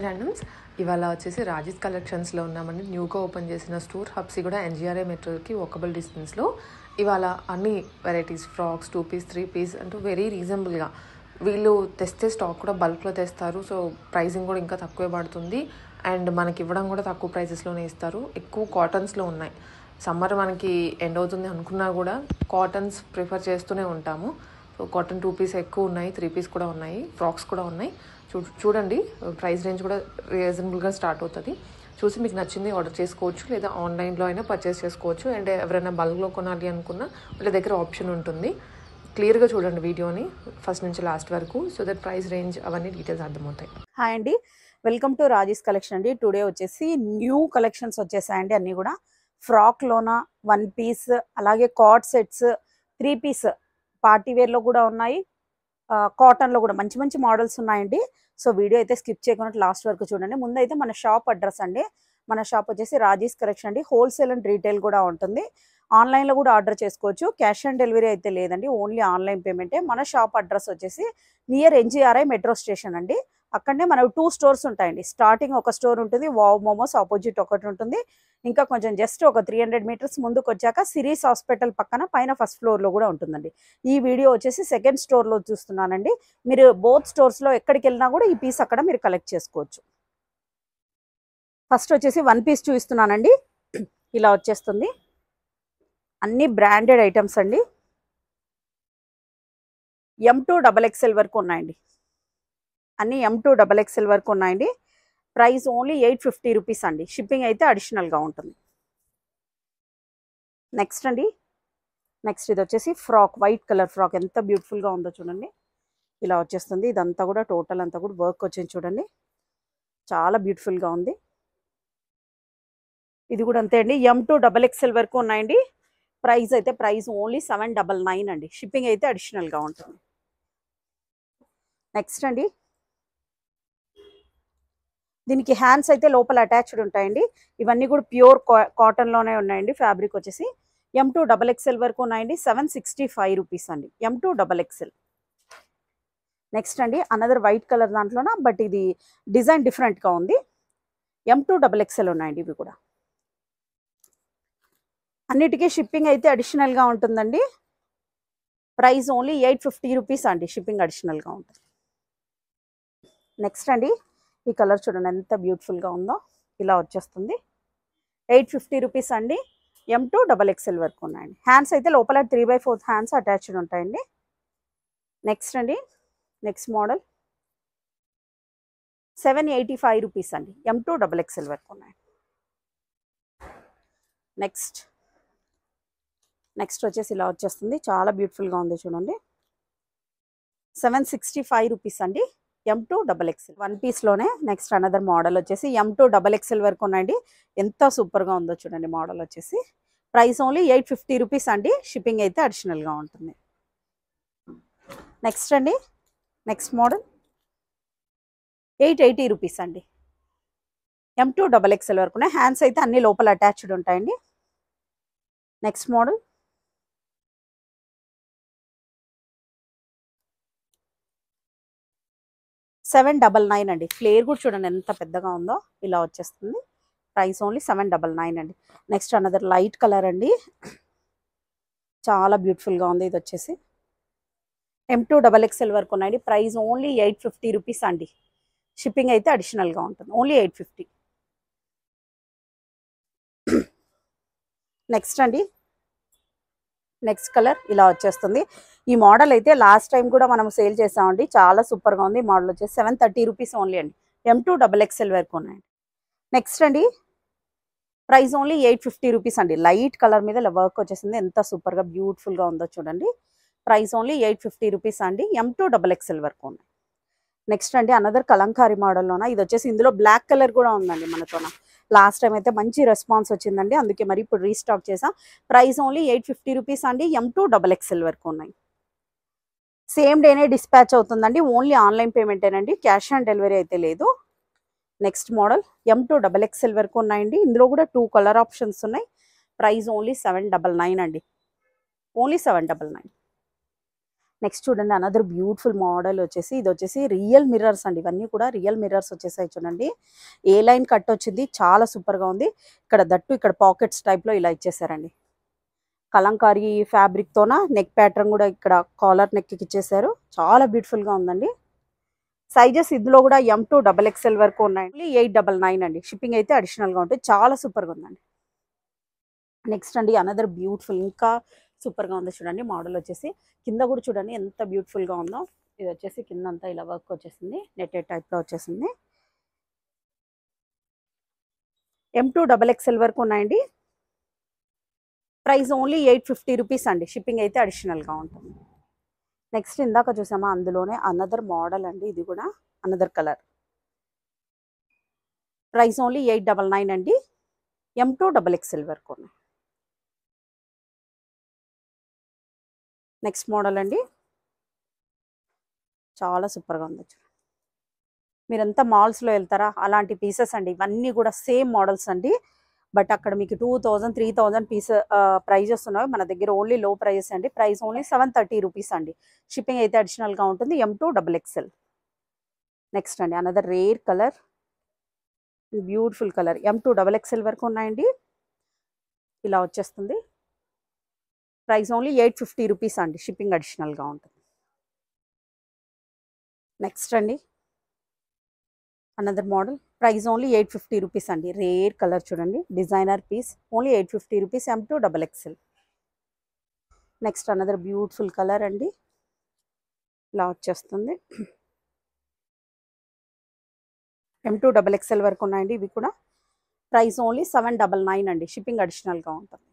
Randoms ఇవాళ వచ్చేసి రాజీస్ కలెక్షన్స్లో ఉన్నామండి. న్యూగా ఓపెన్ చేసిన స్టోర్ హబ్సీ కూడా ఎన్జిఆర్ఐ మెట్రోకి వాకబుల్ డిస్టెన్స్లో. ఇవాళ అన్ని వెరైటీస్ ఫ్రాక్స్ 2 పీస్ 3 పీస్ అంటూ వెరీ రీజనబుల్గా వీళ్ళు తెస్తే స్టాక్ కూడా బల్క్లో తెస్తారు. సో ప్రైజింగ్ కూడా ఇంకా తక్కువే పడుతుంది అండ్ మనకి ఇవ్వడం కూడా తక్కువ ప్రైజెస్లోనే ఇస్తారు. ఎక్కువ కాటన్స్లో ఉన్నాయి. సమ్మర్ మనకి ఎండ్ అవుతుంది అనుకున్నా కూడా కాటన్స్ ప్రిఫర్ చేస్తూనే ఉంటాము. సో కాటన్ 2 పీస్ ఎక్కువ ఉన్నాయి, 3 పీస్ కూడా ఉన్నాయి, ఫ్రాక్స్ కూడా ఉన్నాయి. చూడండి ప్రైస్ రేంజ్ కూడా రీజనబుల్గా స్టార్ట్ అవుతుంది. చూసి మీకు నచ్చింది ఆర్డర్ చేసుకోవచ్చు, లేదా ఆన్లైన్లో అయినా పర్చేస్ చేసుకోవచ్చు. అండ్ ఎవరైనా బల్క్లో కొనాలి అనుకున్నా వాళ్ళ దగ్గర ఆప్షన్ ఉంటుంది. క్లియర్గా చూడండి వీడియోని ఫస్ట్ నుంచి లాస్ట్ వరకు, సో దట్ ప్రైస్ రేంజ్ అవన్నీ డీటెయిల్స్ అర్థమవుతాయి. హాయ్ అండి, వెల్కమ్ టు రాజీస్ కలెక్షన్ అండి. టుడే వచ్చేసి న్యూ కలెక్షన్స్ వచ్చేసాయండి. అన్నీ కూడా ఫ్రాక్లోన 1 పీస్, అలాగే కార్డ్ సెట్స్, 3 పీస్ పార్టీ వేర్లో కూడా ఉన్నాయి, కాటన్లో కూడా మంచి మంచి మోడల్స్ ఉన్నాయండి. సో వీడియో అయితే స్కిప్ చేయకుండా లాస్ట్ వరకు చూడండి. ముందైతే మన షాప్ అడ్రస్ అండి. మన షాప్ వచ్చేసి రాజీస్ కలెక్షన్ అండి. హోల్సేల్ అండ్ రీటైల్ కూడా ఉంటుంది. ఆన్లైన్లో కూడా ఆర్డర్ చేసుకోవచ్చు. క్యాష్ ఆన్ డెలివరీ అయితే లేదండి, ఓన్లీ ఆన్లైన్ పేమెంటే. మన షాప్ అడ్రస్ వచ్చేసి నియర్ ఎన్జిఆర్ఐ మెట్రో స్టేషన్ అండి. అక్కడనే మనకు 2 స్టోర్స్ ఉంటాయండి. స్టార్టింగ్ ఒక స్టోర్ ఉంటుంది, వావ్ మోమోస్ ఆపోజిట్ ఒకటి ఉంటుంది. ఇంకా కొంచెం జస్ట్ ఒక 300 మీటర్స్ ముందుకు వచ్చాక సిరీస్ హాస్పిటల్ పక్కన పైన ఫస్ట్ ఫ్లోర్లో కూడా ఉంటుందండి. ఈ వీడియో వచ్చేసి సెకండ్ స్టోర్లో చూస్తున్నానండి. మీరు బోత్ స్టోర్స్లో ఎక్కడికి వెళ్ళినా కూడా ఈ పీస్ అక్కడ మీరు కలెక్ట్ చేసుకోవచ్చు. ఫస్ట్ వచ్చేసి 1 పీస్ చూపిస్తున్నానండి. ఇలా వచ్చేస్తుంది. అన్ని బ్రాండెడ్ ఐటమ్స్ అండి. M2 XXL వరకు ఉన్నాయండి. అన్ని M2 XXL వరకు ఉన్నాయండి. ప్రైస్ ఓన్లీ 850 రూపీస్ అండి. షిప్పింగ్ అయితే అడిషనల్గా ఉంటుంది. నెక్స్ట్ అండి, నెక్స్ట్ ఇది వచ్చేసి ఫ్రాక్, వైట్ కలర్ ఫ్రాక్ ఎంత బ్యూటిఫుల్గా ఉందో చూడండి. ఇలా వచ్చేస్తుంది. ఇదంతా కూడా టోటల్ అంతా కూడా వర్క్ వచ్చింది చూడండి, చాలా బ్యూటిఫుల్గా ఉంది. ఇది కూడా అంతే అండి. M2 XXL వరకు ఉన్నాయండి. ప్రైస్ అయితే ఓన్లీ 799 అండి. షిప్పింగ్ అయితే అడిషనల్గా ఉంటుంది. నెక్స్ట్ అండి, దీనికి హ్యాండ్స్ అయితే లోపల అటాచ్డ్ ఉంటాయండి. ఇవన్నీ కూడా ప్యూర్ కాటన్లోనే ఉన్నాయండి. ఫ్యాబ్రిక్ వచ్చేసి M2 XXL వరకు ఉన్నాయండి. 765 రూపీస్ అండి. M2 XXL. నెక్స్ట్ అండి, అనదర్ వైట్ కలర్ దాంట్లోన, బట్ ఇది డిజైన్ డిఫరెంట్గా ఉంది. M2 XXL ఉన్నాయండి ఇవి కూడా. అన్నిటికీ షిప్పింగ్ అయితే అడిషనల్గా ఉంటుందండి. ప్రైస్ ఓన్లీ 850 రూపీస్ అండి. షిప్పింగ్ అడిషనల్గా ఉంటుంది. నెక్స్ట్ అండి, ఈ కలర్ చూడండి ఎంత బ్యూటిఫుల్గా ఉందో. ఇలా వచ్చేస్తుంది. 850 రూపీస్ అండి. M2 XXL వరకు ఉన్నాయండి. హ్యాండ్స్ అయితే లోపల 3/4 హ్యాండ్స్ అటాచ్డ్ ఉంటాయండి. నెక్స్ట్ అండి, నెక్స్ట్ మోడల్ 785 రూపీస్ అండి. M2 XXL వరకు ఉన్నాయండి. నెక్స్ట్ వచ్చేసి ఇలా వచ్చేస్తుంది. చాలా బ్యూటిఫుల్గా ఉంది చూడండి. 765 రూపీస్ అండి. M2 XXL 1 పీస్లోనే. నెక్స్ట్ అనదర్ మోడల్ వచ్చేసి M2 XXL వరకు ఉన్నాయండి. ఎంత సూపర్గా ఉందో చూడండి మోడల్ వచ్చేసి. ప్రైస్ ఓన్లీ 850 రూపీస్ అండి. షిప్పింగ్ అయితే అడిషనల్గా ఉంటుంది. నెక్స్ట్ అండి, నెక్స్ట్ మోడల్ 880 రూపీస్ అండి. M2 XXL వరకు ఉన్నాయి. హ్యాండ్స్ అయితే అన్ని లోపల అటాచ్డ్ ఉంటాయండి. నెక్స్ట్ మోడల్ 799 అండి. ఫ్లేర్ కూడా చూడండి ఎంత పెద్దగా ఉందో. ఇలా వచ్చేస్తుంది. ప్రైస్ ఓన్లీ 799 అండి. నెక్స్ట్ అనదర్ లైట్ కలర్ అండి. చాలా బ్యూటిఫుల్గా ఉంది. ఇది వచ్చేసి M2 XXL వరకు ఉన్నాయండి. ప్రైస్ ఓన్లీ 850 రూపీస్ అండి. షిప్పింగ్ అయితే అడిషనల్గా ఉంటుంది. ఓన్లీ 850. నెక్స్ట్ అండి, నెక్స్ట్ కలర్ ఇలా వచ్చేస్తుంది. ఈ మోడల్ అయితే లాస్ట్ టైం కూడా మనం సేల్ చేసామండి. చాలా సూపర్గా ఉంది. ఈ మోడల్ వచ్చేసి 730 రూపీస్ ఓన్లీ అండి. M2 XXL వరకు ఉన్నాయండి. నెక్స్ట్ అండి, ప్రైస్ ఓన్లీ 850 రూపీస్ అండి. లైట్ కలర్ మీద ఇలా వర్క్ వచ్చేసింది. ఎంత సూపర్గా బ్యూటిఫుల్గా ఉందో చూడండి. ప్రైస్ ఓన్లీ 850 రూపీస్ అండి. M2 XXL వరకు ఉన్నాయి. నెక్స్ట్ అండి, అనదర్ కలంకారీ మోడల్లోన. ఇది వచ్చేసి ఇందులో బ్లాక్ కలర్ కూడా ఉందండి మనతోన. లాస్ట్ టైం అయితే మంచి రెస్పాన్స్ వచ్చిందండి, అందుకే మరి ఇప్పుడు రీస్టాక్ చేసాం. ప్రైస్ ఓన్లీ 850 రూపీస్ అండి. M2 XXL వరకు ఉన్నాయి. సేమ్ డేనే డిస్పాచ్ అవుతుందండి. ఓన్లీ ఆన్లైన్ పేమెంటేనండి, క్యాష్ ఆన్ డెలివరీ అయితే లేదు. నెక్స్ట్ మోడల్ M2 XXL వరకు ఉన్నాయండి. ఇందులో కూడా 2 కలర్ ఆప్షన్స్ ఉన్నాయి. ప్రైస్ ఓన్లీ 799 అండి. ఓన్లీ 799. నెక్స్ట్ చూడండి అనదర్ బ్యూటిఫుల్ మోడల్ వచ్చేసి ఇది వచ్చేసి రియల్ మిర్రర్స్ అండి. ఇవన్నీ కూడా రియల్ మిర్రర్స్ వచ్చేసాయి చూడండి. ఏ లైన్ కట్ వచ్చింది, చాలా సూపర్గా ఉంది. ఇక్కడ దట్టు ఇక్కడ పాకెట్స్ టైప్లో ఇలా ఇచ్చేసారండి. కలంకారీ ఫ్యాబ్రిక్తోన నెక్ ప్యాటర్న్ కూడా ఇక్కడ కాలర్ నెక్కి ఇచ్చేసారు. చాలా బ్యూటిఫుల్గా ఉందండి. సైజెస్ ఇందులో కూడా M2 XXL వరకు ఉన్నాయి. 899 అండి. షిప్పింగ్ అయితే అడిషనల్గా ఉంటుంది. చాలా సూపర్గా ఉందండి. నెక్స్ట్ అండి అనదర్ బ్యూటిఫుల్ ఇంకా సూపర్గా ఉంది చూడండి. మోడల్ వచ్చేసి కింద కూడా చూడండి ఎంత బ్యూటిఫుల్గా ఉందో. ఇది వచ్చేసి కింద అంతా ఇలా వర్క్ వచ్చేసింది, నెట్టెడ్ టైప్లో వచ్చేసింది. M2 XXL వరకు ఉన్నాయండి. ప్రైస్ ఓన్లీ 850 రూపీస్ అండి. షిప్పింగ్ అయితే అడిషనల్గా ఉంటుంది. నెక్స్ట్ ఇందాక చూసామా అందులోనే అనదర్ మోడల్ అండి. ఇది కూడా అనదర్ కలర్. ప్రైస్ ఓన్లీ 899 అండి. M2 XXL వరకు ఉన్నాయి. నెక్స్ట్ మోడల్ అండి. చాలా సూపర్గా ఉంది. మీరంతా మాల్స్లో వెళ్తారా, అలాంటి పీసెస్ అండి. ఇవన్నీ కూడా సేమ్ మోడల్స్ అండి. బట్ అక్కడ మీకు 2000 3000 పీస్ ప్రైజెస్ ఉన్నాయి. మన దగ్గర ఓన్లీ లో ప్రైజెస్ అండి. ప్రైస్ ఓన్లీ 730 రూపీస్ అండి. షిప్పింగ్ అయితే అడిషనల్గా ఉంటుంది. M2 XXL. నెక్స్ట్ అండి another rare colour, beautiful colour. M2 XXL వరకు ఉన్నాయండి. ఇలా వచ్చేస్తుంది. ప్రైస్ ఓన్లీ 850 రూపీస్ అండి. షిప్పింగ్ అడిషనల్గా ఉంటుంది. నెక్స్ట్ అండి another model. Price only 850 rupees అండి. రేర్ కలర్ చూడండి, designer piece. Only 850 rupees. M2 XXL. Next another beautiful colour అండి. ఇలా వచ్చేస్తుంది. M2 XXL వరకు ఉన్నాయండి. ఇవి కూడా ప్రైస్ ఓన్లీ 799 అండి. షిప్పింగ్ అడిషనల్గా ఉంటుంది.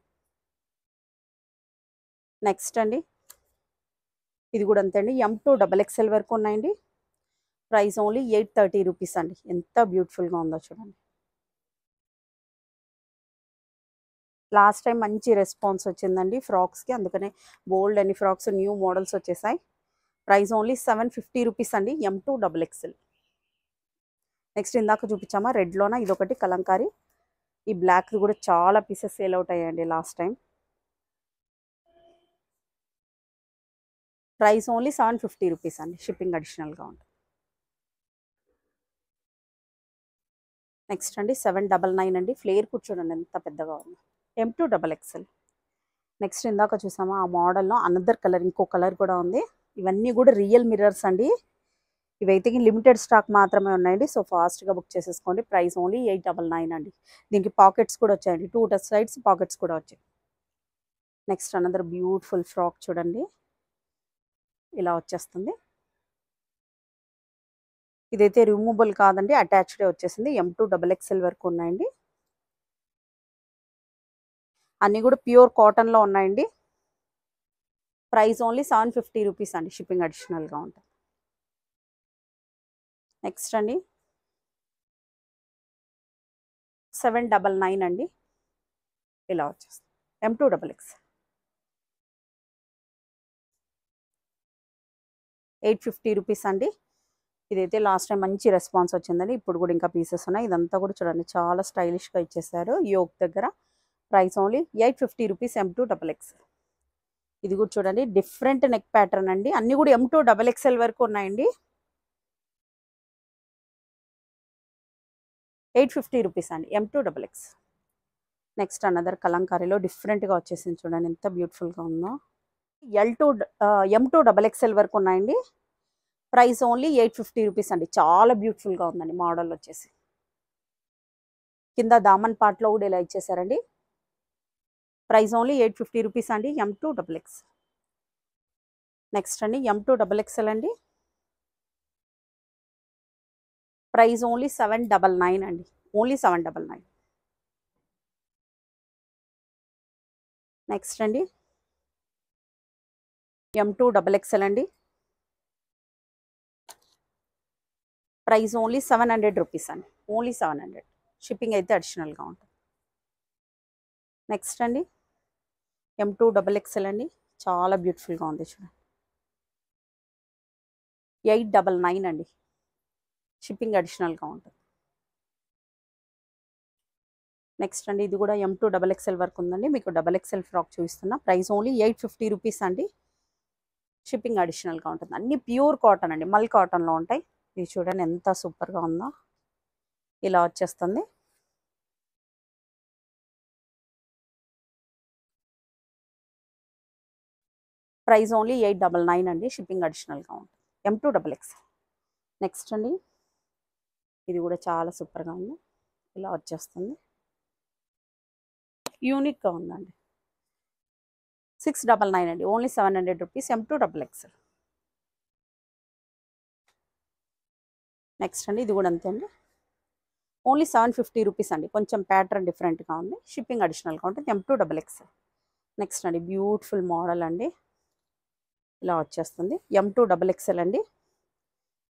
నెక్స్ట్ అండి ఇది కూడా అంతే అండి. M2 XXL వరకు ఉన్నాయండి. ప్రైస్ ఓన్లీ 830 రూపీస్ అండి. ఎంత బ్యూటిఫుల్గా ఉందో చూడండి. లాస్ట్ టైం మంచి రెస్పాన్స్ వచ్చిందండి ఫ్రాక్స్కి, అందుకనే బోల్డ్ అని ఫ్రాక్స్ న్యూ మోడల్స్ వచ్చేసాయి. ప్రైస్ ఓన్లీ 750 రూపీస్ అండి. M2 XXL. నెక్స్ట్ ఇందాక చూపించామా రెడ్లోన ఇదొకటి కలంకారీ. ఈ బ్లాక్ కూడా చాలా పీసెస్ సేల్ అవుట్ అయ్యాయండి last time. Price only 750 rupees అండి. షిప్పింగ్ అడిషనల్గా ఉంటుంది. నెక్స్ట్ అండి 799 అండి. ఫ్లేర్ కూర్చోండి ఎంత పెద్దగా ఉంది. M2 XXL. నెక్స్ట్ ఇందాక చూసామా ఆ మోడల్లో అనదర్ కలర్, ఇంకో కలర్ కూడా ఉంది. ఇవన్నీ కూడా రియల్ మిర్రర్స్ అండి. ఇవైతే లిమిటెడ్ స్టాక్ మాత్రమే ఉన్నాయండి. సో ఫాస్ట్గా బుక్ చేసేసుకోండి. ప్రైస్ ఓన్లీ 899 అండి. దీనికి పాకెట్స్ కూడా వచ్చాయండి. 2 సైడ్స్ పాకెట్స్ కూడా వచ్చాయి. నెక్స్ట్ అనదర్ బ్యూటిఫుల్ ఫ్రాక్ చూడండి. ఇలా వచ్చేస్తుంది. ఇదైతే రిమూవబుల్ కాదండి, అటాచ్డే వచ్చేసింది. M2 XXL వరకు ఉన్నాయండి. అన్నీ కూడా ప్యూర్ కాటన్లో ఉన్నాయండి. ప్రైస్ ఓన్లీ 750 రూపీస్ అండి. షిప్పింగ్ అడిషనల్గా ఉంటుంది. నెక్స్ట్ అండి 799 అండి. ఇలా వచ్చేస్తుంది. M2 XXL. 850 రూపీస్ అండి. ఇదైతే లాస్ట్ టైం మంచి రెస్పాన్స్ వచ్చిందండి. ఇప్పుడు కూడా ఇంకా పీసెస్ ఉన్నాయి. ఇదంతా కూడా చూడండి చాలా స్టైలిష్గా ఇచ్చేసారు యోక్ దగ్గర. Price only 850 rupees. M2 XXL. ఇది కూడా చూడండి డిఫరెంట్ నెక్ ప్యాటర్న్ అండి. అన్నీ కూడా M2 XXL వరకు ఉన్నాయండి. 850 రూపీస్ అండి. M2 XXL. నెక్స్ట్ అనదర్ కలంకారీలో డిఫరెంట్గా వచ్చేసింది చూడండి ఎంత బ్యూటిఫుల్గా ఉందో. M2 XXL వరకు ఉన్నాయండి. ప్రైస్ ఓన్లీ 850 రూపీస్ అండి. చాలా బ్యూటిఫుల్గా ఉందండి మోడల్ వచ్చేసి. కింద దామన్ పార్ట్లో కూడా ఇలా ఇచ్చేసారండి. ప్రైస్ ఓన్లీ 850 రూపీస్ అండి. M2 XXL. నెక్స్ట్ అండి M2 XXL అండి. ప్రైస్ ఓన్లీ 799 అండి. ఓన్లీ 799. నెక్స్ట్ అండి M2 XXL అండి. ప్రైస్ ఓన్లీ 700 రూపీస్ అండి. ఓన్లీ 700. షిప్పింగ్ అయితే అడిషనల్గా ఉంటుంది. నెక్స్ట్ అండి M2 XXL అండి. చాలా బ్యూటిఫుల్గా ఉంది చూడండి. 899 అండి. షిప్పింగ్ అడిషనల్గా ఉంటుంది. నెక్స్ట్ అండి ఇది కూడా M2 XXL వరకు ఉందండి. మీకు XXL ఫ్రాక్ చూపిస్తున్నా. ప్రైస్ ఓన్లీ 850 రూపీస్ అండి. షిప్పింగ్ అడిషనల్గా ఉంటుంది. అన్ని ప్యూర్ కాటన్ అండి, మల్ కాటన్లో ఉంటాయి. ఇది చూడండి ఎంత సూపర్గా ఉందో, ఇలా వచ్చేస్తుంది. ప్రైస్ ఓన్లీ 899 అండి, షిప్పింగ్ అడిషనల్గా ఉంటుంది. M2XX. నెక్స్ట్ అండి, ఇది కూడా చాలా సూపర్గా ఉంది, ఇలా వచ్చేస్తుంది. యూనిక్గా ఉందండి. 699 అండి, ఓన్లీ 700 రూపీస్, M2XX. నెక్స్ట్ అండి, ఇది కూడా అంతే అండి, ఓన్లీ 750 రూపీస్ అండి. కొంచెం ప్యాటర్న్ డిఫరెంట్గా ఉంది, షిప్పింగ్ అడిషనల్గా ఉంటుంది. M2XX. నెక్స్ట్ అండి, బ్యూటిఫుల్ మోడల్ అండి, ఇలా వచ్చేస్తుంది. M2XXL అండి,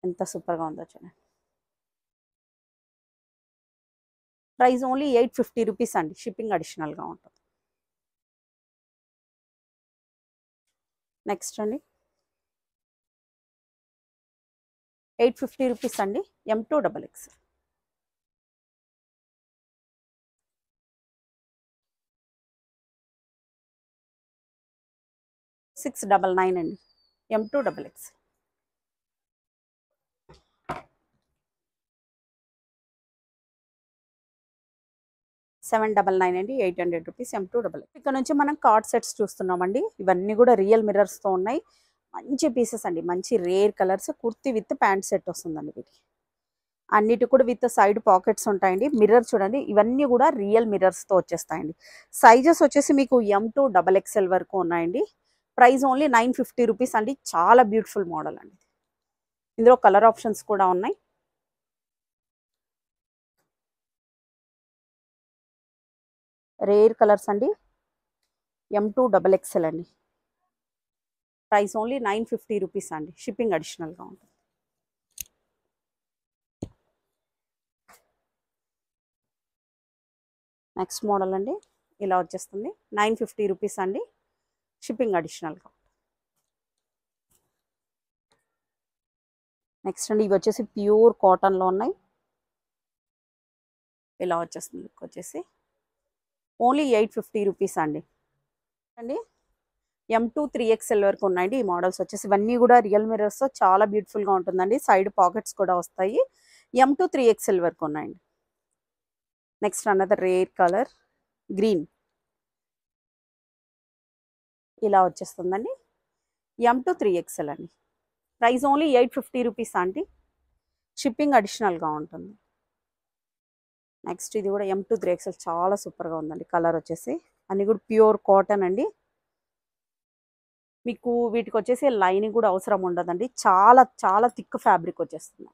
ఎంత సూపర్గా ఉందో చూడండి. ప్రైస్ ఓన్లీ 850 రూపీస్ అండి, షిప్పింగ్ అడిషనల్గా ఉంటుంది. నెక్స్ట్ అండి, 850 రూపీస్ అండి, M2XX. $699 అండి, M2XX. 799 అండి, 800 రూపీస్, M2XX. ఇక్కడ నుంచి మనం కార్డ్ సెట్స్ చూస్తున్నామండి. ఇవన్నీ కూడా రియల్ మిర్రర్స్తో ఉన్నాయి. మంచి పీసెస్ అండి, మంచి rare colours. Kurti with pant set వస్తుందండి వీటికి. అన్నిటి కూడా విత్ సైడ్ పాకెట్స్ ఉంటాయండి. మిర్రర్ చూడండి, ఇవన్నీ కూడా రియల్ మిర్రర్స్తో వచ్చేస్తాయండి. సైజెస్ వచ్చేసి మీకు M2XXL వరకు ఉన్నాయండి. ప్రైస్ ఓన్లీ 950 రూపీస్ అండి. చాలా బ్యూటిఫుల్ మోడల్ అండి. ఇందులో కలర్ ఆప్షన్స్ కూడా ఉన్నాయి. రేర్ కలర్స్ అండి, M2XXL అండి. ప్రైస్ ఓన్లీ 950 రూపీస్ అండి, షిప్పింగ్ అడిషనల్గా ఉంటుంది. నెక్స్ట్ మోడల్ అండి, ఇలా వచ్చేస్తుంది. 950 రూపీస్ అండి, షిప్పింగ్ అడిషనల్గా. నెక్స్ట్ అండి, ఇవి వచ్చేసి ప్యూర్ కాటన్లో ఉన్నాయి. ఇలా వచ్చేస్తుంది లుక్ వచ్చేసి. ఓన్లీ 850 రూపీస్ అండి. M2-3XL వరకు ఉన్నాయండి ఈ మోడల్స్ వచ్చేసి. ఇవన్నీ కూడా రియల్ మిర్రర్స్తో చాలా బ్యూటిఫుల్గా ఉంటుందండి. సైడ్ పాకెట్స్ కూడా వస్తాయి. M2-3XL వరకు ఉన్నాయండి. Next another rare colour green, ఇలా వచ్చేస్తుందండి. M2-3XL అండి. ప్రైస్ ఓన్లీ 850 రూపీస్ అండి, షిప్పింగ్ అడిషనల్గా ఉంటుంది. నెక్స్ట్ ఇది కూడా M2-3XL, చాలా సూపర్గా ఉందండి. కలర్ వచ్చేసి అన్నీ కూడా ప్యూర్ కాటన్ అండి. మీకు వీటికి వచ్చేసి లైనింగ్ కూడా అవసరం ఉండదండి. చాలా చాలా థిక్ ఫ్యాబ్రిక్ వచ్చేస్తుంది.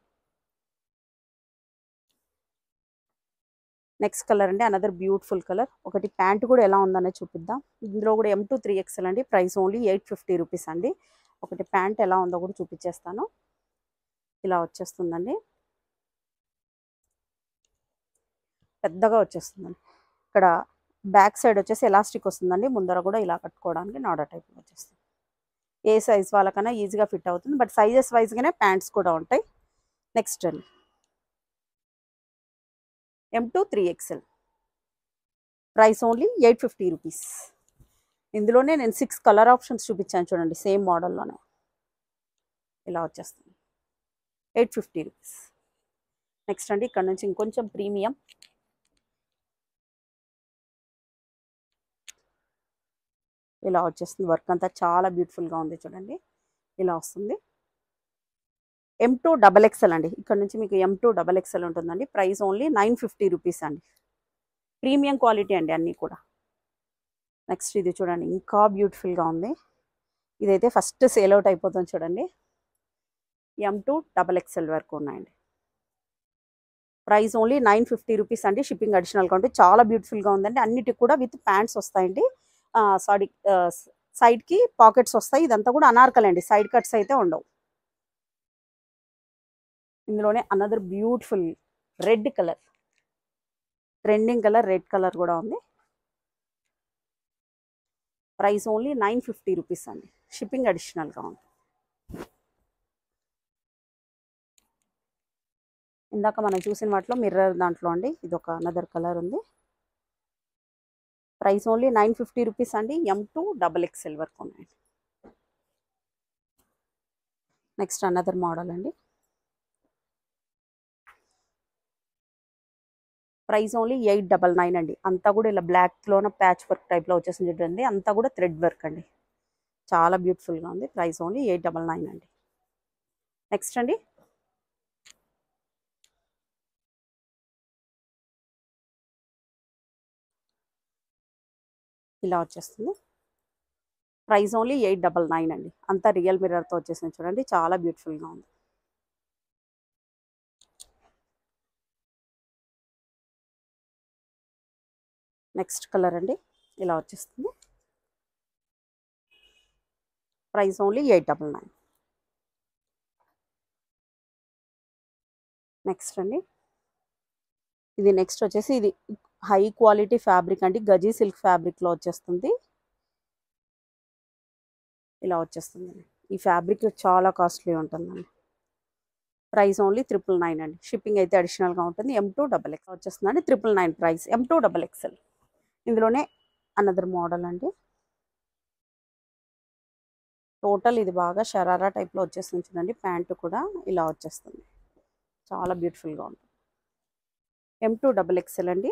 నెక్స్ట్ కలర్ అండి, అనదర్ బ్యూటిఫుల్ కలర్. ఒకటి ప్యాంట్ కూడా ఎలా ఉందనే చూపిద్దాం. ఇందులో కూడా M2-3XL అండి. ప్రైస్ ఓన్లీ 850 రూపీస్ అండి. ఒకటి ప్యాంట్ ఎలా ఉందో కూడా చూపించేస్తాను. ఇలా వచ్చేస్తుందండి, పెద్దగా వచ్చేస్తుందండి. ఇక్కడ బ్యాక్ సైడ్ వచ్చేసి ఎలాస్టిక్ వస్తుందండి. ముందర కూడా ఇలా కట్టుకోవడానికి నాడా టైప్ వచ్చేస్తుంది. ఏ సైజ్ వాళ్ళకన్నా ఈజీగా ఫిట్ అవుతుంది. బట్ సైజెస్ వైజ్గానే ప్యాంట్స్ కూడా ఉంటాయి. నెక్స్ట్ అండి, M2-3XL. Price only 850 rupees. ఇందులోనే నేను 6 కలర్ ఆప్షన్స్ చూపించాను చూడండి, సేమ్ మోడల్లోనే. ఇలా వచ్చేస్తుంది, 850 రూపీస్. నెక్స్ట్ అండి, ఇక్కడ నుంచి ఇంకొంచెం ప్రీమియం, ఇలా వచ్చేస్తుంది. వర్క్ అంతా చాలా బ్యూటిఫుల్గా ఉంది చూడండి, ఇలా వస్తుంది. M2XXL అండి. ఇక్కడ నుంచి మీకు M2XXL ఉంటుందండి. ప్రైస్ ఓన్లీ 950 రూపీస్ అండి. ప్రీమియం క్వాలిటీ అండి అన్నీ కూడా. నెక్స్ట్ ఇది చూడండి, ఇంకా బ్యూటిఫుల్గా ఉంది. ఇదైతే ఫస్ట్ సేల్ అవుట్ అయిపోతుంది చూడండి. M2XXL వరకు ఉన్నాయండి. ప్రైస్ ఓన్లీ 950 రూపీస్ అండి, షిప్పింగ్ అడిషనల్గా ఉంటుంది. చాలా బ్యూటిఫుల్గా ఉందండి. అన్నిటికి కూడా విత్ ప్యాంట్స్ వస్తాయండి. సారీ, సైడ్కి పాకెట్స్ వస్తాయి. ఇదంతా కూడా అనార్కలి అండి, సైడ్ కట్స్ అయితే ఉండవు. ఇందులోనే another beautiful red colour, trending colour, red colour కూడా ఉంది. ప్రైస్ ఓన్లీ 950 రూపీస్ అండి, షిప్పింగ్ అడిషనల్గా ఉంది. ఇందాక మనం చూసిన వాటిలో మిర్రర్ దాంట్లో అండి, ఇది ఒక అనదర్ కలర్ ఉంది. ప్రైస్ ఓన్లీ 950 రూపీస్ అండి. M2XXL వరకు ఉన్నాయండి. నెక్స్ట్ అనదర్ మోడల్ అండి. ప్రైస్ ఓన్లీ 899 అండి. అంతా కూడా ఇలా బ్లాక్లోన ప్యాచ్ వర్క్ టైప్లో వచ్చేసింది చూడండి. అంతా కూడా థ్రెడ్ వర్క్ అండి. చాలా బ్యూటిఫుల్గా ఉంది. ప్రైస్ ఓన్లీ 899 అండి. నెక్స్ట్ అండి, ఇలా వచ్చేస్తుంది. ప్రైస్ ఓన్లీ 899 అండి. అంతా రియల్ మిర్రర్తో వచ్చేసింది చూడండి. చాలా బ్యూటిఫుల్గా ఉంది. నెక్స్ట్ కలర్ అండి, ఇలా వచ్చేస్తుంది. Price only 899. నెక్స్ట్ అండి, ఇది నెక్స్ట్ వచ్చేసి ఇది హై క్వాలిటీ ఫ్యాబ్రిక్ అండి. గజీ సిల్క్ ఫ్యాబ్రిక్లో వచ్చేస్తుంది. ఇలా వచ్చేస్తుంది. ఈ ఫ్యాబ్రిక్ చాలా కాస్ట్లీ ఉంటుందండి. ప్రైస్ ఓన్లీ 999 అండి. షిప్పింగ్ అయితే అడిషనల్గా ఉంటుంది. M2XX వచ్చేస్తుందండి. 999 ప్రైస్. M2XXL. ఇందులోనే అనదర్ మోడల్ అండి. టోటల్ ఇది బాగా షరారా టైప్లో వచ్చేస్తుంది చూడండి. ప్యాంటు కూడా ఇలా వచ్చేస్తుంది. చాలా బ్యూటిఫుల్గా ఉంటుంది. M2XXL అండి.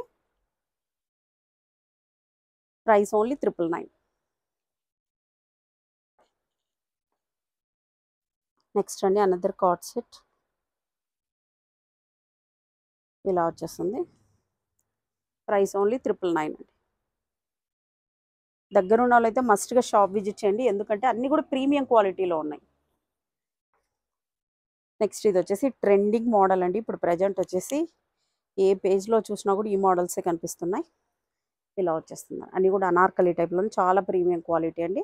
Price only 999. నెక్స్ట్ అండి, అనదర్ కార్డ్ సెట్ ఇలా వచ్చేస్తుంది. ప్రైస్ ఓన్లీ 999 అండి. దగ్గర ఉన్న వాళ్ళైతే మస్ట్గా షాప్ విజిట్ చేయండి, ఎందుకంటే అన్నీ కూడా ప్రీమియం క్వాలిటీలో ఉన్నాయి. నెక్స్ట్ ఇది వచ్చేసి ట్రెండింగ్ మోడల్ అండి. ఇప్పుడు ప్రజెంట్ వచ్చేసి ఏ పేజ్లో చూసినా కూడా ఈ మోడల్సే కనిపిస్తున్నాయి. ఇలా వచ్చేస్తుంది. అన్నీ కూడా అనార్కలి టైప్లో చాలా ప్రీమియం క్వాలిటీ అండి.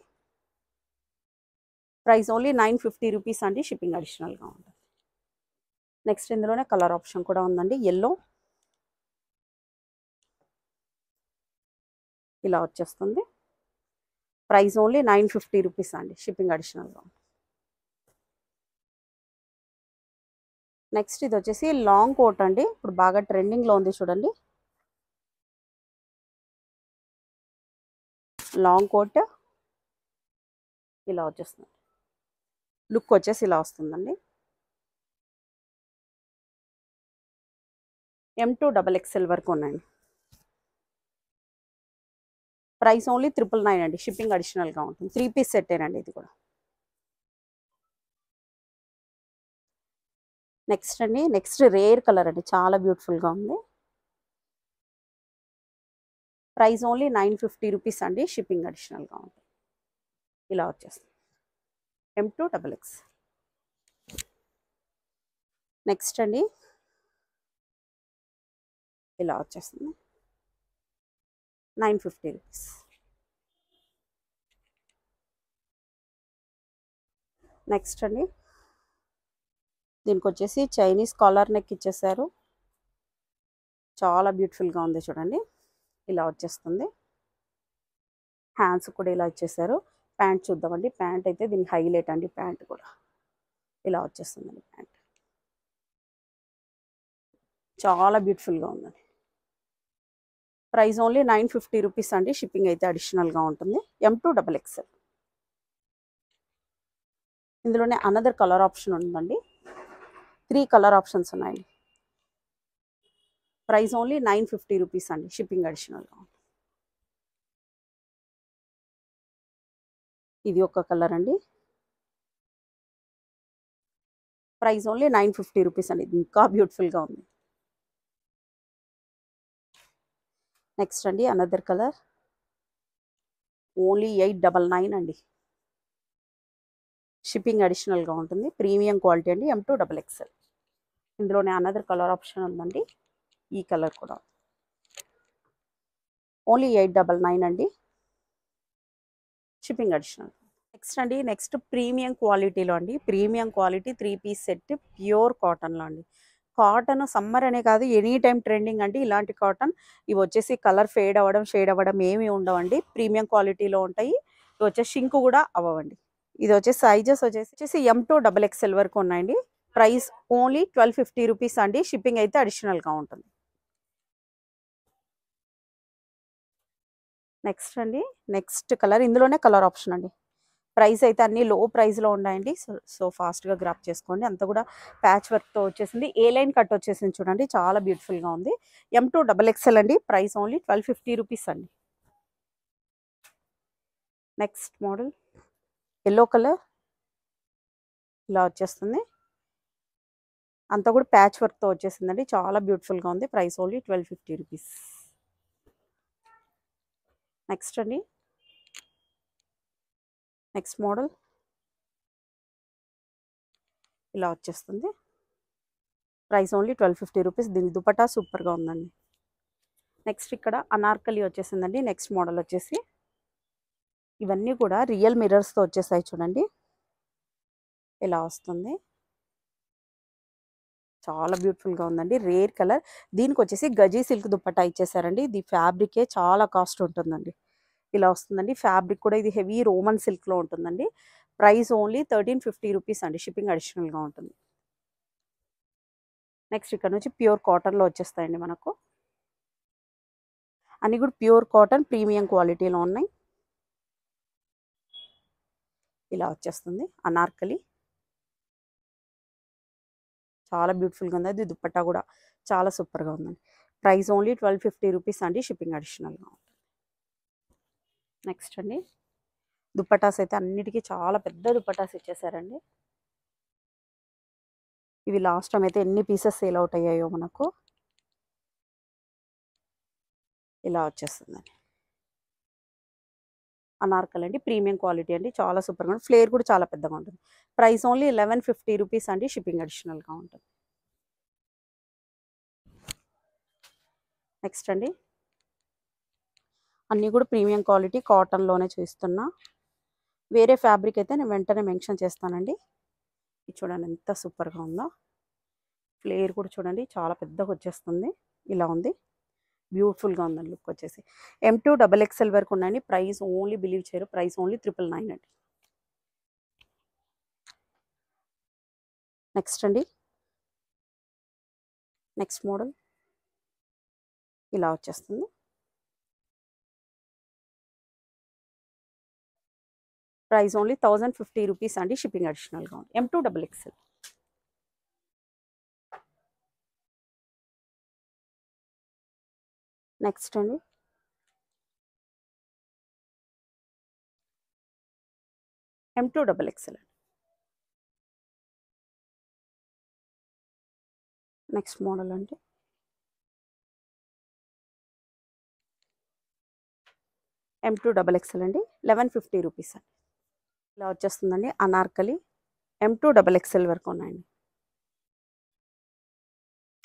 ప్రైస్ ఓన్లీ 950 రూపీస్ అండి. షిప్పింగ్ అడిషనల్గా ఉంటుంది. నెక్స్ట్ ఇందులోనే కలర్ ఆప్షన్ కూడా ఉందండి. ఎల్లో ఇలా వచ్చేస్తుంది. ప్రైస్ ఓన్లీ 950 రూపీస్ అండి. షిప్పింగ్ అడిషనల్గా ఉంటుంది. నెక్స్ట్ ఇది వచ్చేసి లాంగ్ కోట్ అండి. ఇప్పుడు బాగా ట్రెండింగ్లో ఉంది చూడండి. లాంగ్ కోట్ ఇలా వచ్చేస్తుంది. లుక్ వచ్చేసి ఇలా వస్తుందండి. M2XXL వరకు ఉన్నాయండి. ప్రైస్ ఓన్లీ 999 అండి. షిప్పింగ్ అడిషనల్గా ఉంటుంది. 3 పీస్ సెట్టేనండి ఇది కూడా. నెక్స్ట్ అండి, నెక్స్ట్ రేర్ కలర్ అండి. చాలా బ్యూటిఫుల్గా ఉంది. ప్రైస్ ఓన్లీ 950 రూపీస్ అండి. షిప్పింగ్ అడిషనల్గా ఉంటుంది. ఇలా వచ్చేస్తుంది. M2XX. నెక్స్ట్ అండి, ఇలా వచ్చేస్తుంది. 950 రూపీస్. నెక్స్ట్ అండి, దీనికి వచ్చేసి చైనీస్ కాలర్ నెక్ ఇచ్చేసారు. చాలా బ్యూటిఫుల్గా ఉంది చూడండి. ఇలా వచ్చేస్తుంది. హ్యాండ్స్ కూడా ఇలా ఇచ్చేసారు. ప్యాంట్ చూద్దామండి. ప్యాంట్ అయితే దీనికి హైలైట్ అండి. ప్యాంట్ కూడా ఇలా వచ్చేస్తుందండి. ప్యాంట్ చాలా బ్యూటిఫుల్గా ఉందండి. ప్రైస్ ఓన్లీ 950 రూపీస్ అండి. షిప్పింగ్ అయితే అడిషనల్గా ఉంటుంది. M2XXL. ఇందులోనే అనదర్ కలర్ ఆప్షన్ ఉందండి. 3 కలర్ ఆప్షన్స్ ఉన్నాయండి. ప్రైస్ ఓన్లీ 950 రూపీస్ అండి. షిప్పింగ్ అడిషనల్గా ఉంటుంది. ఇది ఒక కలర్ అండి. ప్రైస్ ఓన్లీ 950 రూపీస్ అండి. ఇంకా బ్యూటిఫుల్గా ఉంది. నెక్స్ట్ అండి, అనదర్ కలర్ ఓన్లీ 899 అండి. షిప్పింగ్ అడిషనల్గా ఉంటుంది. ప్రీమియం క్వాలిటీ అండి. M2XXL. ఇందులోనే అనదర్ కలర్ ఆప్షన్ ఉందండి. ఈ కలర్ కూడా ఓన్లీ 899 అండి. Shipping additional. నెక్స్ట్ అండి, నెక్స్ట్ ప్రీమియం క్వాలిటీలో అండి. Premium quality 3 piece set pure కాటన్లో అండి. కాటన్ సమ్మర్ అనే కాదు, ఎనీ టైం ట్రెండింగ్ అండి ఇలాంటి కాటన్. ఇవి వచ్చేసి కలర్ ఫేడ్ అవ్వడం, షేడ్ అవ్వడం ఏమీ ఉండవండి. ప్రీమియం క్వాలిటీలో ఉంటాయి. ఇవి వచ్చేసి షింక్ కూడా అవ్వండి. ఇది వచ్చేసి సైజెస్ వచ్చేసి M2XXL వరకు ఉన్నాయండి. ప్రైస్ ఓన్లీ 1250 రూపీస్ అండి. షిప్పింగ్ అయితే అడిషనల్గా ఉంటుంది. నెక్స్ట్ అండి, నెక్స్ట్ కలర్ ఇందులోనే కలర్ ఆప్షన్ అండి. ప్రైస్ అయితే అన్ని లో ప్రైస్లో ఉన్నాయండి. సో ఫాస్ట్గా గ్రాప్ చేసుకోండి. అంతా కూడా ప్యాచ్ వర్క్తో వచ్చేసింది. ఏ లైన్ కట్ వచ్చేసింది చూడండి, చాలా బ్యూటిఫుల్గా ఉంది. M2 XXL అండి. ప్రైస్ ఓన్లీ 1250 రూపీస్ అండి. నెక్స్ట్ మోడల్ ఎల్లో కలర్ ఇలా వచ్చేస్తుంది. అంతా కూడా ప్యాచ్ వర్క్తో వచ్చేసిందండి. చాలా బ్యూటిఫుల్గా ఉంది. Price only 1250 rupees. నెక్స్ట్ అండి, నెక్స్ట్ మోడల్ ఇలా వచ్చేస్తుంది. Price only 1250 rupees. దీని దుపట్టా సూపర్గా ఉందండి. నెక్స్ట్ ఇక్కడ అనార్కలి వచ్చేసిందండి. నెక్స్ట్ మోడల్ వచ్చేసి ఇవన్నీ కూడా రియల్ మిర్రర్స్తో వచ్చేసాయి చూడండి, ఇలా వస్తుంది. చాలా బ్యూటిఫుల్గా ఉందండి. Rare colour. దీనికి వచ్చేసి గజీ సిల్క్ దుపట్టా ఇచ్చేసారండి. ఇది ఫ్యాబ్రికే చాలా కాస్ట్ ఉంటుందండి. ఇలా వస్తుందండి. ఫ్యాబ్రిక్ కూడా ఇది హెవీ రోమన్ సిల్క్లో ఉంటుందండి. ప్రైస్ ఓన్లీ 1350 రూపీస్ అండి. షిప్పింగ్ అడిషనల్గా ఉంటుంది. నెక్స్ట్ ఇక్కడ నుంచి ప్యూర్ కాటన్లో వచ్చేస్తాయండి మనకు. అన్నీ కూడా ప్యూర్ కాటన్ ప్రీమియం క్వాలిటీలో ఉన్నాయి. ఇలా వచ్చేస్తుంది అనార్కలి. చాలా బ్యూటిఫుల్గా ఉంది. అది దుపట్టా కూడా చాలా సూపర్గా ఉందండి. ప్రైస్ ఓన్లీ 1250 రూపీస్ అండి. షిప్పింగ్ అడిషనల్గా ఉంటుంది. నెక్స్ట్ అండి, దుపట్టాస్ అయితే అన్నిటికీ చాలా పెద్ద దుపట్టాస్ ఇచ్చేసారండి. ఇవి లాస్ట్ టైం అయితే ఎన్ని పీసెస్ సేల్ అవుట్ అయ్యాయో మనకు. ఇలా వచ్చేస్తుందండి. అనార్కలి అండి. ప్రీమియం క్వాలిటీ అండి. చాలా సూపర్గా ఉంటుంది. ఫ్లేర్ కూడా చాలా పెద్దగా ఉంటుంది. ప్రైస్ ఓన్లీ 1150 రూపీస్ అండి. షిప్పింగ్ అడిషనల్గా ఉంటుంది. నెక్స్ట్ అండి, అన్నీ కూడా ప్రీమియం క్వాలిటీ కాటన్లోనే చూస్తున్నా. వేరే ఫ్యాబ్రిక్ అయితే నేను వెంటనే మెన్షన్ చేస్తానండి. ఇది చూడండి ఎంత సూపర్గా ఉందో. ఫ్లేర్ కూడా చూడండి చాలా పెద్దగా వచ్చేస్తుంది. ఇలా ఉంది. బ్యూటిఫుల్గా ఉందండి లుక్ వచ్చేసి. M2 XXL వరకు ఉన్నాయండి. ప్రైస్ ఓన్లీ బిలీవ్ చేయరు, ప్రైస్ ఓన్లీ 999 అండి. నెక్స్ట్ అండి, నెక్స్ట్ మోడల్ ఇలా వచ్చేస్తుంది. ప్రైస్ ఓన్లీ 1050 రూపీస్ అండి. షిప్పింగ్ అడిషనల్గా ఉంది. M2 XXL. నెక్స్ట్ అండి, M2 XXL. నెక్స్ట్ మోడల్ అంటే M2 XXL అండి. 1150 రూపీస్ అండి. ఇలా వచ్చేస్తుందండి అనార్కలి. M2 XXL వరకు ఉన్నాయండి.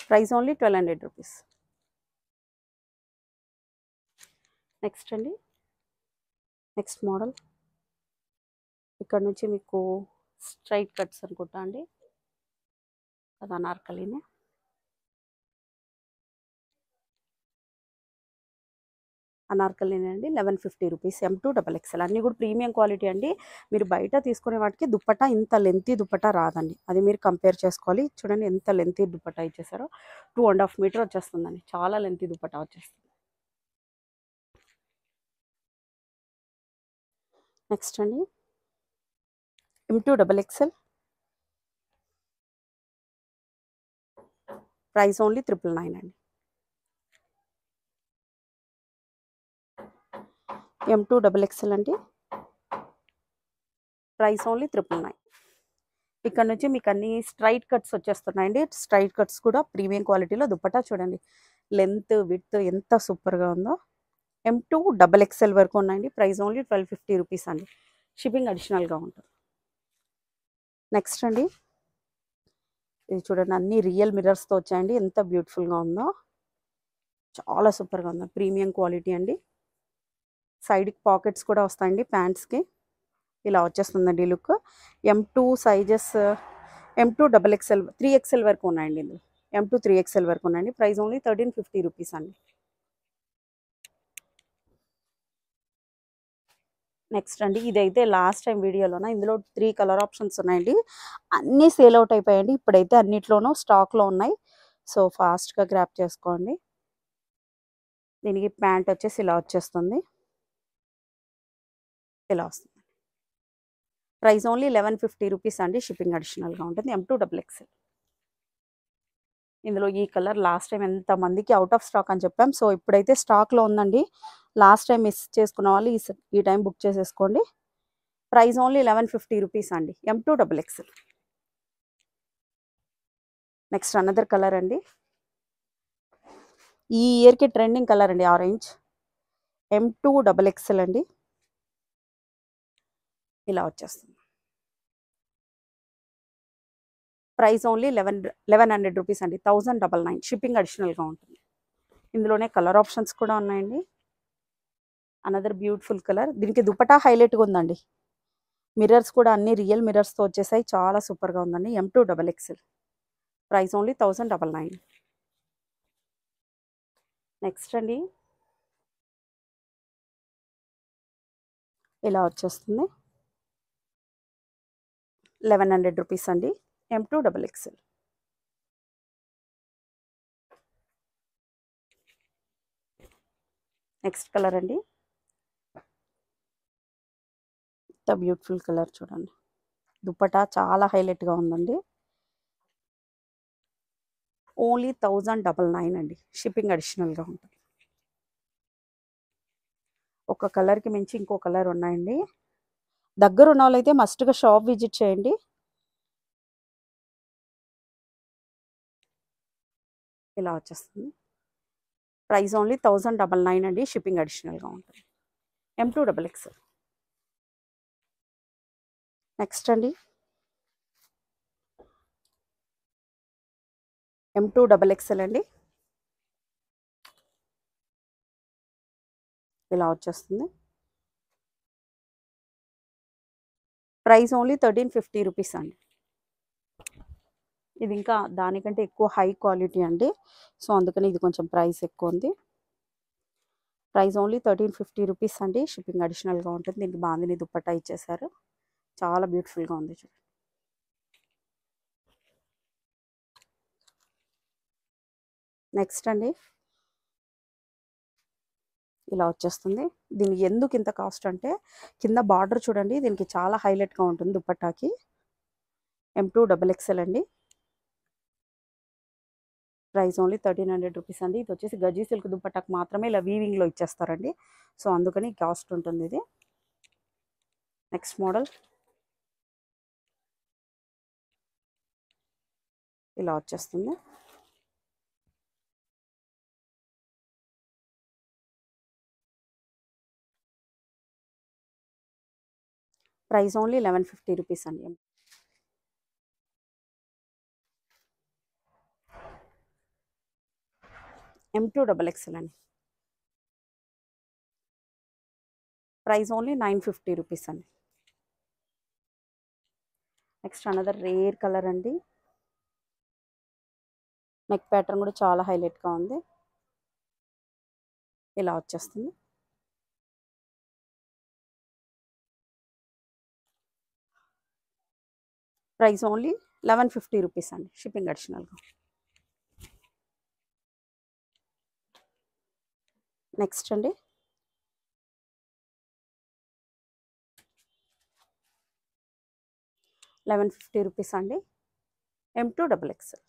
Price only 1200 rupees. నెక్స్ట్ అండి, నెక్స్ట్ మోడల్ ఇక్కడ నుంచి మీకు స్ట్రైట్ కట్స్ అనుకుంటా అండి. అది అనార్కలినే. అనార్కలినే అండి. 1150 రూపీస్. M2 XXL. అన్నీ కూడా ప్రీమియం క్వాలిటీ అండి. మీరు బయట తీసుకునే వాటికి దుపట్టా ఇంత లెంతీ దుపట్టా రాదండి. అది మీరు కంపేర్ చేసుకోవాలి. చూడండి ఎంత లెంతీ దుపట్టా ఇచ్చేసారో. 2.5 మీటర్ వచ్చేస్తుందండి. చాలా లెంతీ దుపట్టా వచ్చేస్తుంది. నెక్స్ట్ అండి, M2 XXL. ప్రైస్ ఓన్లీ 999 అండి. M2 XXL అండి. Price only 999. ఇక్కడ నుంచి మీకు అన్ని స్ట్రైట్ కట్స్ వచ్చేస్తున్నాయండి. స్ట్రైట్ కట్స్ కూడా ప్రీమియం క్వాలిటీలో. దుపట్టా చూడండి లెంత్ విడ్త్ ఎంత సూపర్గా ఉందో. M2 XXL వరకు ఉన్నాయండి. ప్రైస్ ఓన్లీ 1250 రూపీస్ అండి. షిప్పింగ్ అడిషనల్గా ఉంటుంది. నెక్స్ట్ అండి, ఇది చూడండి అన్ని రియల్ మిర్రర్స్తో వచ్చాయండి. ఎంత బ్యూటిఫుల్గా ఉందో. చాలా సూపర్గా ఉందో. ప్రీమియం క్వాలిటీ అండి. సైడ్కి పాకెట్స్ కూడా వస్తాయండి ప్యాంట్స్కి. ఇలా వచ్చేస్తుందండి look. M2 sizes M2 XXL 3XL వరకు ఉన్నాయండి. ఇందులో M2 3XL వరకు ఉన్నాయండి. ప్రైస్ ఓన్లీ 1350 రూపీస్ అండి. నెక్స్ట్ అండి, ఇదైతే లాస్ట్ టైం వీడియోలోన ఇందులో 3 కలర్ ఆప్షన్స్ ఉన్నాయండి. అన్నీ సేల్ అవుట్ అయిపోయాయండి. ఇప్పుడైతే అన్నిట్లోనూ స్టాక్లో ఉన్నాయి. సో ఫాస్ట్గా గ్రాప్ చేసుకోండి. దీనికి ప్యాంట్ వచ్చేసి ఇలా వచ్చేస్తుంది. ఇలా వస్తుంది. ప్రైస్ ఓన్లీ 1150 రూపీస్ అండి, షిప్పింగ్ అడిషనల్గా ఉంటుంది. M2XXL. ఇందులో ఈ కలర్ లాస్ట్ టైం ఎంతమందికి అవుట్ ఆఫ్ స్టాక్ అని చెప్పాం. సో ఇప్పుడైతే స్టాక్లో ఉందండి. లాస్ట్ టైం మిస్ చేసుకున్న వాళ్ళు ఈ టైం బుక్ చేసేసుకోండి. ప్రైస్ ఓన్లీ 1150 రూపీస్ అండి, M2XXL. నెక్స్ట్ అనదర్ కలర్ అండి. ఈ ఇయర్కి ట్రెండింగ్ కలర్ అండి, ఆరెంజ్. M2XXL అండి, ఇలా వచ్చేస్తుంది. ప్రైస్ ఓన్లీ 1100 రూపీస్ అండి, 1099, షిప్పింగ్ అడిషనల్గా ఉంటుంది. ఇందులోనే కలర్ ఆప్షన్స్ కూడా ఉన్నాయండి. Another beautiful colour. దీనికి దుపటా హైలైట్గా ఉందండి. మిర్రర్స్ కూడా అన్ని రియల్ మిర్రర్స్తో వచ్చేసాయి. చాలా సూపర్గా ఉందండి. M2XXL. Price only 1099. నెక్స్ట్ అండి, ఇలా వచ్చేస్తుంది. 1100 రూపీస్ అండి, M2XXL. నెక్స్ట్ కలర్ అండి. ఇంత బ్యూటిఫుల్ కలర్ చూడండి. దుపట్టా చాలా హైలైట్గా ఉందండి. ఓన్లీ 1099 అండి, షిప్పింగ్ అడిషనల్గా ఉంటుంది. ఒక కలర్కి మించి ఇంకో కలర్ ఉన్నాయండి. దగ్గర ఉన్న వాళ్ళైతే మస్ట్గా షాప్ విజిట్ చేయండి. ఇలా వచ్చేస్తుంది. ప్రైస్ ఓన్లీ 1099 అండి, షిప్పింగ్ అడిషనల్గా ఉంటుంది. M2XXL. నెక్స్ట్ అండి, M2XXL అండి, ఇలా వచ్చేస్తుంది. ప్రైస్ ఓన్లీ 1350 రూపీస్ అండి. ఇది ఇంకా దానికంటే ఎక్కువ హై క్వాలిటీ అండి. సో అందుకని ఇది కొంచెం ప్రైస్ ఎక్కువ ఉంది. ప్రైస్ ఓన్లీ 1350 రూపీస్ అండి, షిప్పింగ్ అడిషనల్గా ఉంటుంది. దీనికి బాందిని దుపట్టా ఇచ్చేసారు. చాలా బ్యూటిఫుల్గా ఉంది చూడండి. నెక్స్ట్ అండి, ఇలా వచ్చేస్తుంది. దీనికి ఎందుకు ఇంత కాస్ట్ అంటే కింద బార్డర్ చూడండి, దీనికి చాలా హైలైట్గా ఉంటుంది దుపట్టాకి. M2XXL అండి. ప్రైస్ ఓన్లీ 1300 రూపీస్ అండి. ఇది వచ్చేసి గజీ సిల్క్ దుపట్టాకు మాత్రమే ఇలా వీవింగ్లో ఇచ్చేస్తారండి. సో అందుకని కాస్ట్ ఉంటుంది ఇది. నెక్స్ట్ మోడల్, ఇలా వచ్చేస్తుంది. ప్రైస్ ఓన్లీ 1150 రూపీస్ అండి. M2XXL అండి. ప్రైస్ ఓన్లీ 950 రూపీస్ అండి. నెక్స్ట్ అనదర్ రేర్ కలర్ అండి. నెక్ ప్యాటర్న్ కూడా చాలా హైలైట్గా ఉంది. ఇలా వచ్చేస్తుంది. ప్రైస్ ఓన్లీ 1150 రూపీస్ అండి, షిప్పింగ్ అడిషనల్గా. నెక్స్ట్ అండి, ₹1150 అండి, M2XXL.